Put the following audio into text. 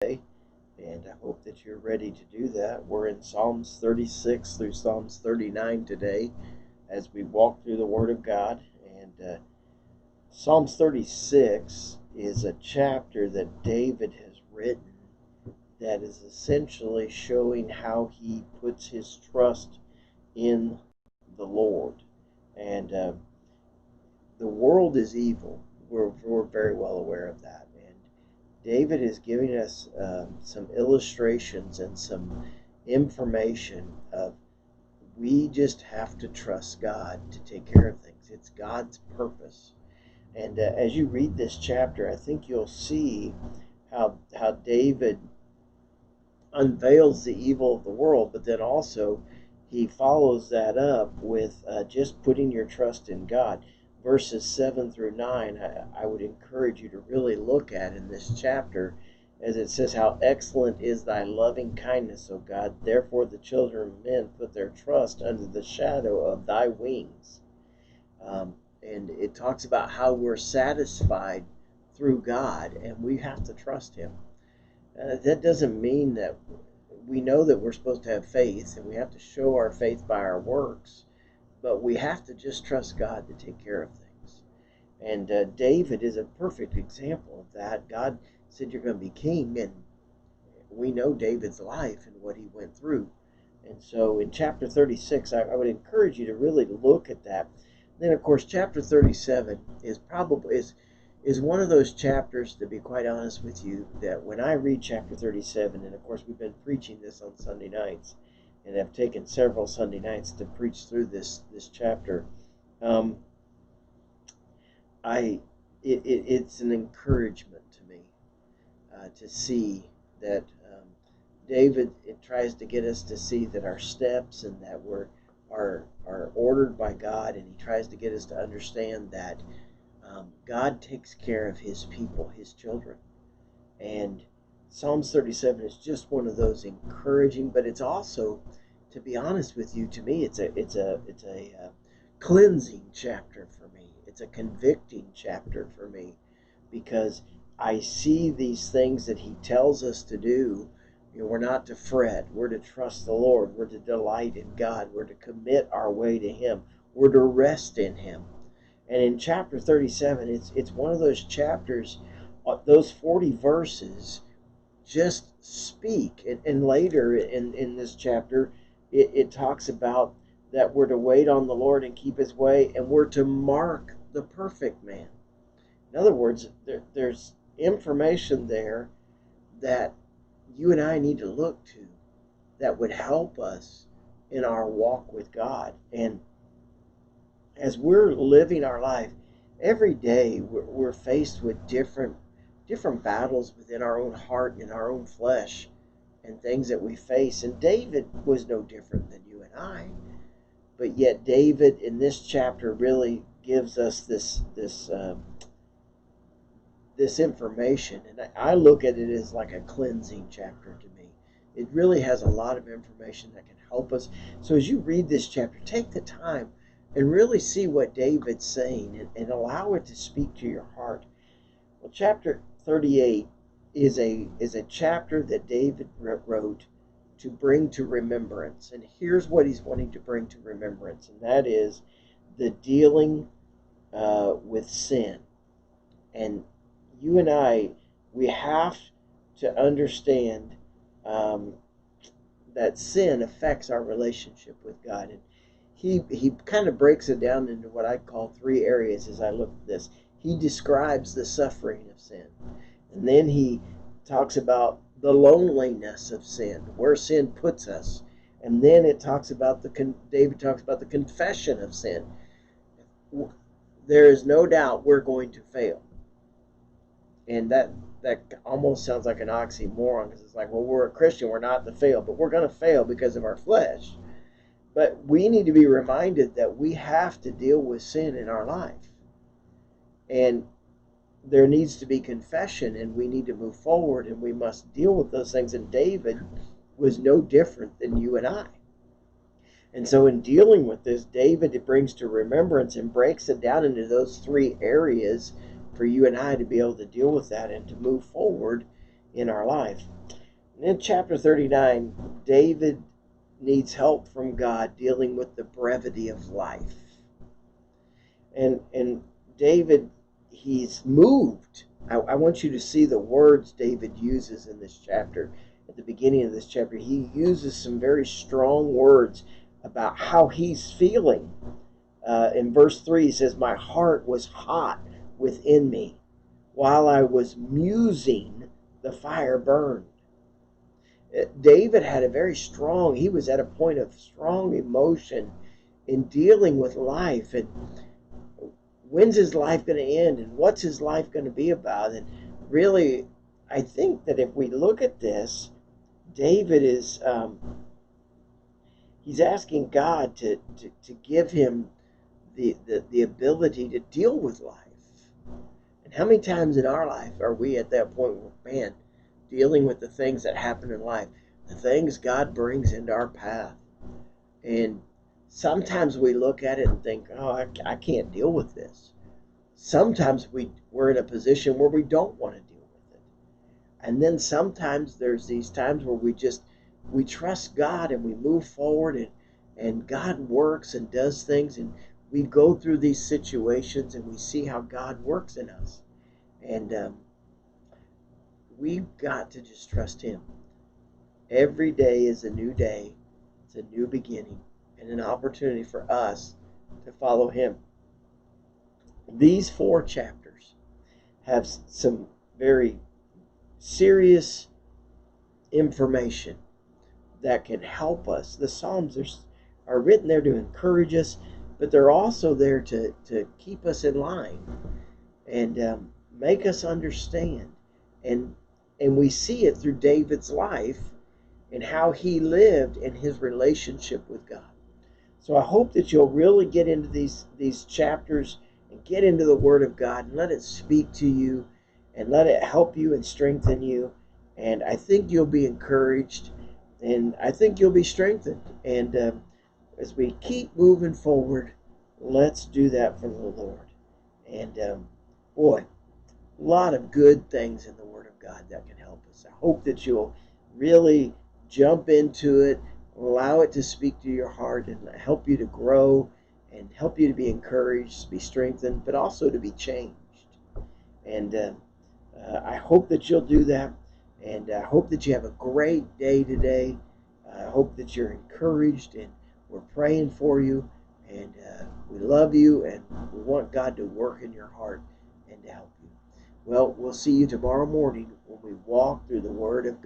today, and I hope that you're ready to do that. We're in Psalms 36 through Psalms 39 today as we walk through the Word of God. And Psalms 36 is a chapter that David has written that is essentially showing how he puts his trust in the Lord. And the world is evil. We're very well aware of that. And David is giving us some illustrations and some information of we just have to trust God to take care of things. It's God's purpose. And as you read this chapter, I think you'll see how David unveils the evil of the world, but then also he follows that up with just putting your trust in God. Verses 7 through 9, I would encourage you to really look at in this chapter, as it says, "How excellent is thy loving kindness, O God! Therefore the children of men put their trust under the shadow of thy wings." And it talks about how we're satisfied through God, and we have to trust Him. That doesn't mean that we know that we're supposed to have faith, and we have to show our faith by our works, but we have to just trust God to take care of things. And David is a perfect example of that. God said, "You're going to be king," and we know David's life and what he went through. And so in chapter 36, I would encourage you to really look at that. Then, of course, chapter 37 is one of those chapters, to be quite honest with you, that when I read chapter 37, and of course we've been preaching this on Sunday nights, and have taken several Sunday nights to preach through this chapter, um, it's an encouragement to me to see that David, it tries to get us to see that our steps and that are ordered by God, and he tries to get us to understand that God takes care of his people, his children. And Psalms 37 is just one of those encouraging, but it's also, to be honest with you, to me, it's a cleansing chapter for me. It's a convicting chapter for me, because I see these things that he tells us to do. We're not to fret. We're to trust the Lord. We're to delight in God. We're to commit our way to Him. We're to rest in Him. And in chapter 37, it's one of those chapters, those 40 verses just speak. And later in this chapter, it talks about that we're to wait on the Lord and keep His way, and we're to mark the perfect man. In other words, there's information there that you and I need to look to that would help us in our walk with God. And as we're living our life, every day we're faced with different battles within our own heart and our own flesh, and things that we face. And David was no different than you and I. But yet David in this chapter really gives us this information, and I look at it as like a cleansing chapter to me. It really has a lot of information that can help us. So as you read this chapter, take the time and really see what David's saying, and allow it to speak to your heart. Well, chapter 38 is a chapter that David wrote to bring to remembrance. And here's what he's wanting to bring to remembrance, and that is the dealing with sin. And you and I, we have to understand that sin affects our relationship with God. And he kind of breaks it down into what I call three areas as I look at this. He describes the suffering of sin, and then he talks about the loneliness of sin, where sin puts us, and then it talks about David talks about the confession of sin. There is no doubt we're going to fail. And that almost sounds like an oxymoron, because it's like, well, we're a Christian, we're not to fail, but we're going to fail because of our flesh. But we need to be reminded that we have to deal with sin in our life, and there needs to be confession, and we need to move forward, and we must deal with those things. And David was no different than you and I. And so in dealing with this, David, it brings to remembrance and breaks it down into those three areas for you and I to be able to deal with that and to move forward in our life. And in chapter 39, David needs help from God dealing with the brevity of life. And David, he's moved. I want you to see the words David uses in this chapter. At the beginning of this chapter, he uses some very strong words about how he's feeling. In verse 3, he says, "My heart was hot within me. While I was musing, the fire burned." David had a very strong, he was at a point of strong emotion in dealing with life. And when's his life going to end? And what's his life going to be about? And really, I think that if we look at this, David is, he's asking God to give him the ability to deal with life. And how many times in our life are we at that point where, man, dealing with the things that happen in life, the things God brings into our path? And sometimes we look at it and think, oh, I can't deal with this. Sometimes we're in a position where we don't want to deal with it. And then sometimes there's these times where we trust God and we move forward, and God works and does things, and we go through these situations and we see how God works in us. And we've got to just trust Him. Every day is a new day. It's a new beginning and an opportunity for us to follow Him. These 4 chapters have some very serious information that can help us. The Psalms are written there to encourage us, but they're also there to keep us in line and make us understand. And we see it through David's life and how he lived in his relationship with God. So I hope that you'll really get into these chapters and get into the Word of God and let it speak to you and let it help you and strengthen you. And I think you'll be encouraged, and I think you'll be strengthened. And as we keep moving forward, let's do that for the Lord. And boy, a lot of good things in the Word of God that can help us. I hope that you'll really jump into it, allow it to speak to your heart and help you to grow and help you to be encouraged, to be strengthened, but also to be changed. And I hope that you'll do that. And I hope that you have a great day today. I hope that you're encouraged, and we're praying for you. And we love you, and we want God to work in your heart and to help you. Well, we'll see you tomorrow morning when we walk through the Word of God.